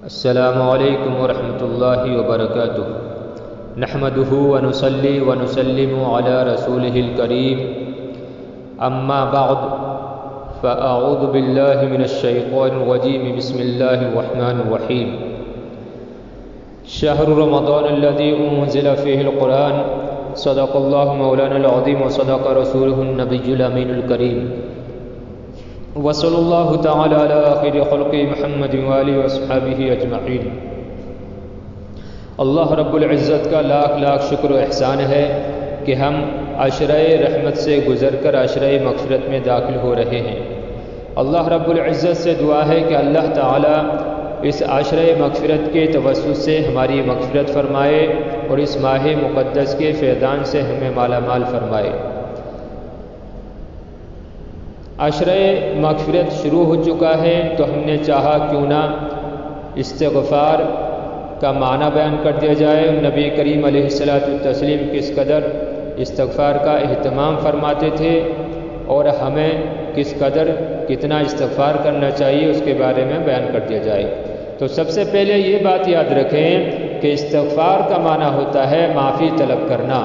السلام علیکم ورحمۃ اللہ وبرکاتہ نحمده ونصلی ونسلم علی رسوله الکریم اما بعد فاعوذ باللہ من الشیطان الرجیم بسم اللہ الرحمن الرحیم شہر رمضان الذی انزل فیہ القرآن صدق اللہ مولانا العظیم وصدق رسولہ النبی الامین الکریم وصلی اللہ تعالی علی خیر خلق محمد وآلہ وصحبہ اجمعین۔ اللہ رب العزت کا لاکھ لاکھ شکر و احسان ہے کہ ہم عشرہ رحمت سے گزر کر عشرہ مغفرت میں داخل ہو رہے ہیں۔ اللہ رب العزت سے دعا ہے کہ اللہ تعالی اس عشرہ مغفرت کے توسط سے ہماری مغفرت فرمائے اور اس ماہ مقدس کے فیضان سے ہمیں مالا مال فرمائے۔ عشرہ مغفرت شروع ہو چکا ہے تو ہم نے چاہا کیوں نہ استغفار کا معنی بیان کر دیا جائے۔ نبی کریم علیہ الصلاۃ والتسلیم کس قدر استغفار کا اہتمام فرماتے تھے اور ہمیں کس قدر کتنا استغفار کرنا چاہیے اس کے بارے میں بیان کر دیا جائے۔ تو سب سے پہلے یہ بات یاد رکھیں کہ استغفار کا معنی ہوتا ہے معافی طلب کرنا۔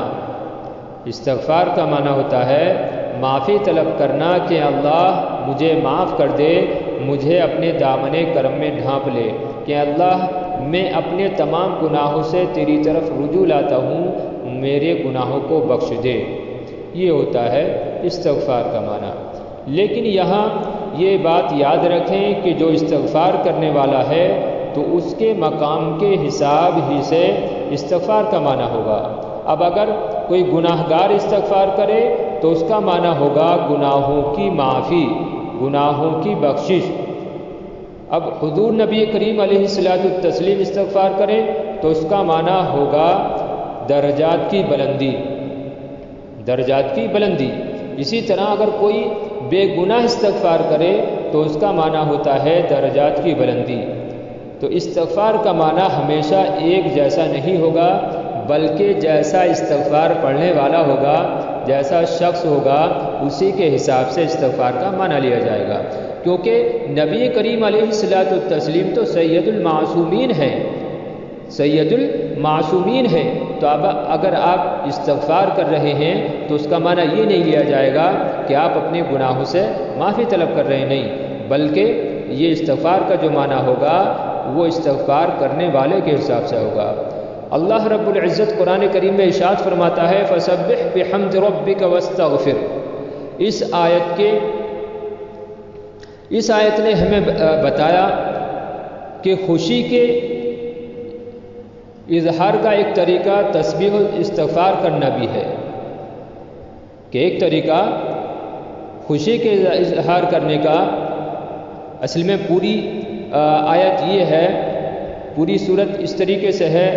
استغفار کا معنی ہوتا ہے معافی طلب کرنا کہ اللہ مجھے معاف کر دے، مجھے اپنے دامن کرم میں ڈھانپ لے، کہ اللہ میں اپنے تمام گناہوں سے تیری طرف رجوع لاتا ہوں، میرے گناہوں کو بخش دے۔ یہ ہوتا ہے استغفار کا معنی۔ لیکن یہاں یہ بات یاد رکھیں کہ جو استغفار کرنے والا ہے تو اس کے مقام کے حساب ہی سے استغفار کا معنی ہوگا۔ اب اگر کوئی گناہ گار استغفار کرے تو اس کا معنی ہوگا گناہوں کی معافی، گناہوں کی بخشش۔ اب حضور نبی کریم علیہ الصلاۃ والتسلیم استغفار کرے تو اس کا معنی ہوگا درجات کی بلندی، درجات کی بلندی۔ اسی طرح اگر کوئی بے گناہ استغفار کرے تو اس کا معنی ہوتا ہے درجات کی بلندی۔ تو استغفار کا معنی ہمیشہ ایک جیسا نہیں ہوگا، بلکہ جیسا استغفار پڑھنے والا ہوگا، جیسا شخص ہوگا، اسی کے حساب سے استغفار کا معنی لیا جائے گا۔ کیونکہ نبی کریم علیہ الصلاۃ والتسلیم تو سید المعصومین ہیں، سید المعصومین ہیں۔ تو اب اگر آپ استغفار کر رہے ہیں تو اس کا معنی یہ نہیں لیا جائے گا کہ آپ اپنے گناہوں سے معافی طلب کر رہے ہیں، نہیں، بلکہ یہ استغفار کا جو معنی ہوگا وہ استغفار کرنے والے کے حساب سے ہوگا۔ اللہ رب العزت قرآن کریم میں ارشاد فرماتا ہے فسبح بحمد ربک واستغفر۔ اس آیت نے ہمیں بتایا کہ خوشی کے اظہار کا ایک طریقہ تسبیح و استغفار کرنا بھی ہے، کہ ایک طریقہ خوشی کے اظہار کرنے کا اصل میں پوری آیت یہ ہے، پوری صورت اس طریقے سے ہے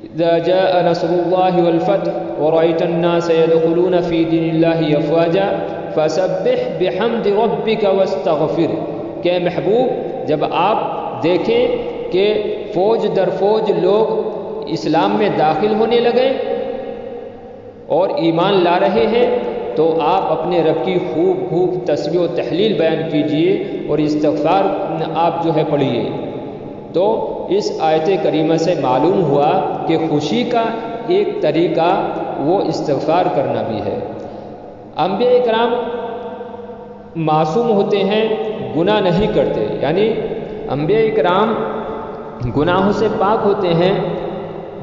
اذا جاء نصر اللہ والفتح ورأيت الناس يدخلون في دين الله افواجا فسبح بحمد ربك واستغفر۔ کہ محبوب جب آپ دیکھیں کہ فوج در فوج لوگ اسلام میں داخل ہونے لگے اور ایمان لا رہے ہیں تو آپ اپنے رب کی خوب خوب تسبیح و تحلیل بیان کیجئے اور استغفار آپ جو ہے پڑھیے۔ تو اس آیت کریمہ سے معلوم ہوا کہ خوشی کا ایک طریقہ وہ استغفار کرنا بھی ہے۔ انبیاء اکرام معصوم ہوتے ہیں، گناہ نہیں کرتے، یعنی انبیاء اکرام گناہوں سے پاک ہوتے ہیں،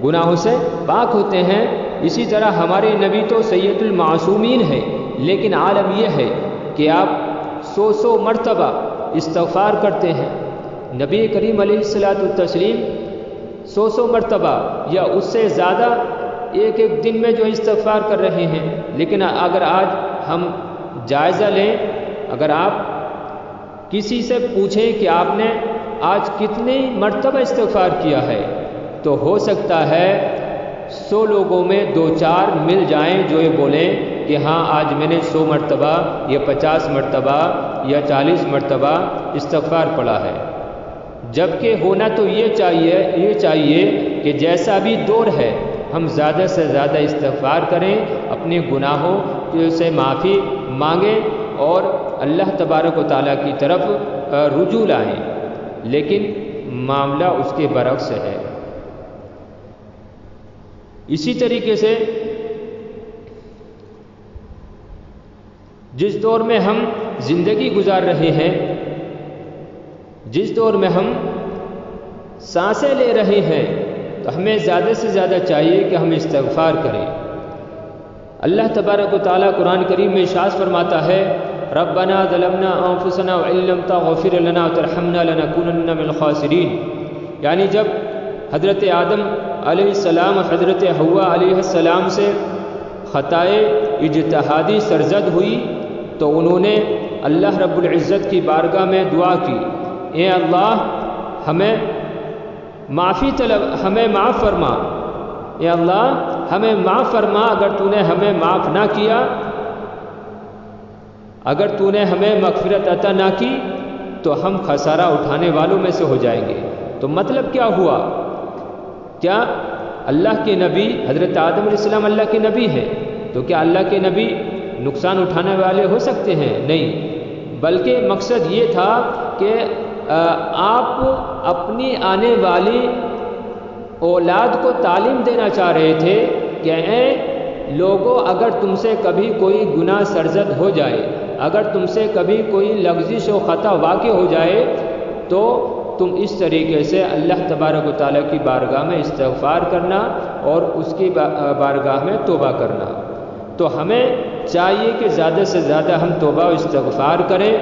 گناہوں سے پاک ہوتے ہیں۔ اسی طرح ہمارے نبی تو سید المعصومین ہیں، لیکن عالم یہ ہے کہ آپ 100 مرتبہ استغفار کرتے ہیں۔ نبی کریم علیہ الصلاۃ والتسلیم 100 مرتبہ یا اس سے زیادہ ایک ایک دن میں جو استغفار کر رہے ہیں۔ لیکن اگر آج ہم جائزہ لیں، اگر آپ کسی سے پوچھیں کہ آپ نے آج کتنی مرتبہ استغفار کیا ہے تو ہو سکتا ہے 100 لوگوں میں 2-4 مل جائیں جو یہ بولیں کہ ہاں آج میں نے 100 مرتبہ یا 50 مرتبہ یا 40 مرتبہ استغفار پڑھا ہے۔ جبکہ ہونا تو یہ چاہیے کہ جیسا بھی دور ہے ہم زیادہ سے زیادہ استغفار کریں، اپنے گناہوں سے معافی مانگیں اور اللہ تبارک و تعالیٰ کی طرف رجوع لائیں۔ لیکن معاملہ اس کے برعکس ہے۔ اسی طریقے سے جس دور میں ہم زندگی گزار رہے ہیں، جس دور میں ہم سانسیں لے رہے ہیں، تو ہمیں زیادہ سے زیادہ چاہیے کہ ہم استغفار کریں۔ اللہ تبارک و تعالیٰ قرآن کریم میں ارشاد فرماتا ہے، ربنا ظلمنا انفسنا وان لم تغفر لنا وترحمنا لنكونن من الخاسرین، یعنی جب حضرت آدم علیہ السلام اور حضرت حوا علیہ السلام سے خطائے اجتہادی سرزد ہوئی تو انہوں نے اللہ رب العزت کی بارگاہ میں دعا کی، اے اللہ ہمیں معافی طلب، ہمیں معاف فرما، اے اللہ ہمیں معاف فرما، اگر تو نے ہمیں معاف نہ کیا، اگر تو نے ہمیں مغفرت عطا نہ کی تو ہم خسارہ اٹھانے والوں میں سے ہو جائیں گے۔ تو مطلب کیا ہوا؟ کیا اللہ کے نبی حضرت آدم علیہ السلام اللہ کے نبی ہیں، تو کیا اللہ کے نبی نقصان اٹھانے والے ہو سکتے ہیں؟ نہیں، بلکہ مقصد یہ تھا کہ آپ اپنی آنے والی اولاد کو تعلیم دینا چاہ رہے تھے کہ اے لوگوں، اگر تم سے کبھی کوئی گناہ سرزد ہو جائے، اگر تم سے کبھی کوئی لغزش و خطا واقع ہو جائے تو تم اس طریقے سے اللہ تبارک و تعالیٰ کی بارگاہ میں استغفار کرنا اور اس کی بارگاہ میں توبہ کرنا۔ تو ہمیں چاہیے کہ زیادہ سے زیادہ ہم توبہ و استغفار کریں،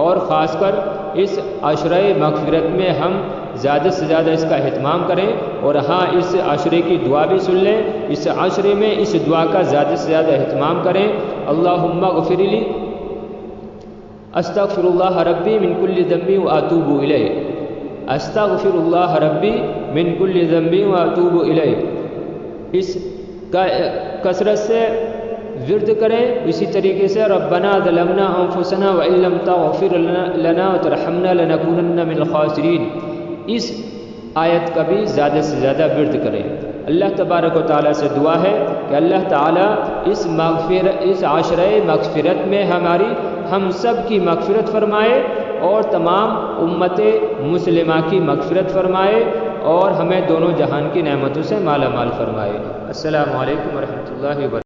اور خاص کر اس عشرہ مغفرت میں ہم زیادہ سے زیادہ اس کا اہتمام کریں، اور ہاں اس عشرے کی دعا بھی سن لیں، اس عشرے میں اس دعا کا زیادہ سے زیادہ اہتمام کریں، اللہم اغفر لی استغفر اللہ ربی من کل ذنب واتوب الیہ، استغفر اللہ ربی من کل ذنب واتوب الیہ، اس کا کثرت سے ورد کریں۔ اسی طریقے سے ربنا ظلمنا انفسنا وان لم تغفر لنا وترحمنا لنکونن من الخاسرین، اس آیت کا بھی زیادہ سے زیادہ ورد کریں۔ اللہ تبارک و تعالیٰ سے دعا ہے کہ اللہ تعالیٰ اس عشرہ مغفرت میں ہم سب کی مغفرت فرمائے، اور تمام امت مسلمہ کی مغفرت فرمائے، اور ہمیں دونوں جہان کی نعمتوں سے مالا مال فرمائے۔ السلام علیکم ورحمۃ اللہ وبرکاتہ۔